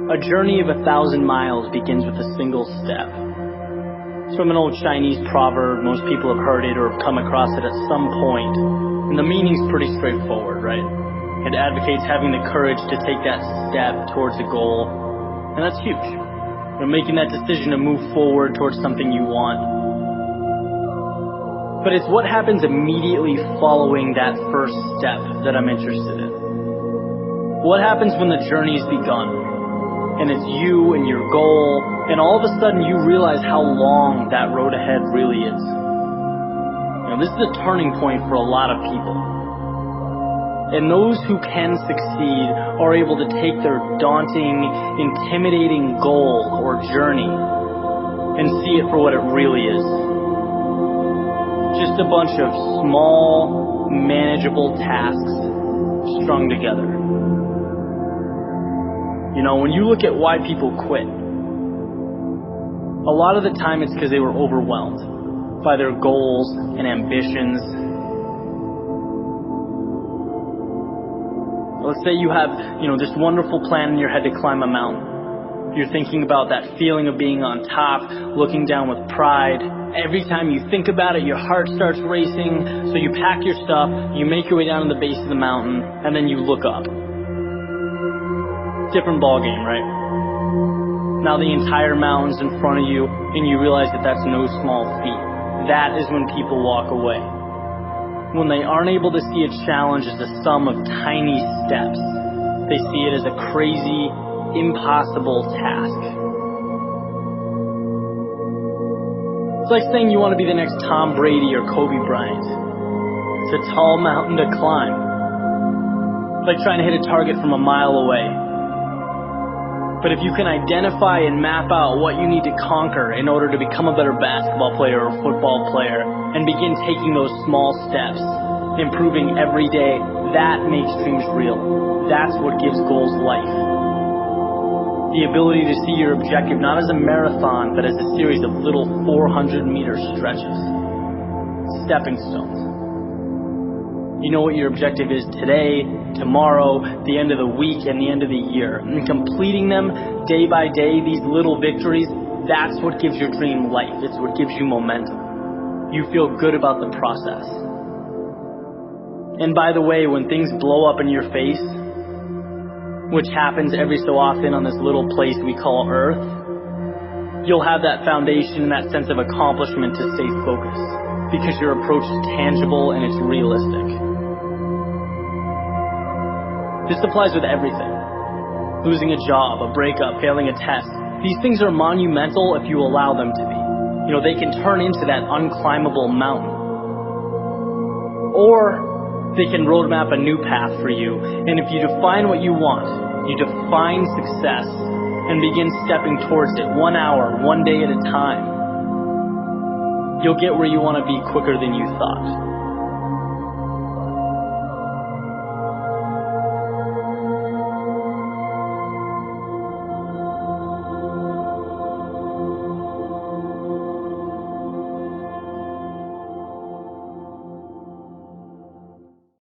A journey of 1,000 miles begins with a single step. It's from an old Chinese proverb. Most people have heard it or have come across it at some point. And the meaning's pretty straightforward, right? It advocates having the courage to take that step towards a goal. And that's huge. Making that decision to move forward towards something you want. But it's what happens immediately following that first step that I'm interested in. What happens when the journey's begun, and it's you and your goal, and all of a sudden you realize how long that road ahead really is. This is a turning point for a lot of people. And those who can succeed are able to take their daunting, intimidating goal or journey and see it for what it really is. Just a bunch of small, manageable tasks strung together. When you look at why people quit, a lot of the time it's because they were overwhelmed by their goals and ambitions. Let's say you have, this wonderful plan in your head to climb a mountain. You're thinking about that feeling of being on top, looking down with pride. Every time you think about it, your heart starts racing. So you pack your stuff, you make your way down to the base of the mountain, and then you look up. Different ball game, right? Now the entire mountain's in front of you, and you realize that that's no small feat. That is when people walk away. When they aren't able to see a challenge as a sum of tiny steps, they see it as a crazy, impossible task. It's like saying you want to be the next Tom Brady or Kobe Bryant. It's a tall mountain to climb. It's like trying to hit a target from a mile away. But if you can identify and map out what you need to conquer in order to become a better basketball player or football player and begin taking those small steps, improving every day, that makes dreams real. That's what gives goals life. The ability to see your objective not as a marathon, but as a series of little 400-meter stretches. Stepping stones. You know what your objective is today, tomorrow, the end of the week, and the end of the year. And completing them day by day, these little victories, that's what gives your dream life. It's what gives you momentum. You feel good about the process. And by the way, when things blow up in your face, which happens every so often on this little place we call Earth, you'll have that foundation and that sense of accomplishment to stay focused, because your approach is tangible and it's realistic. This applies with everything. Losing a job, a breakup, failing a test. These things are monumental if you allow them to be. They can turn into that unclimbable mountain. Or they can roadmap a new path for you. And if you define what you want, you define success and begin stepping towards it 1 hour, 1 day at a time, you'll get where you want to be quicker than you thought.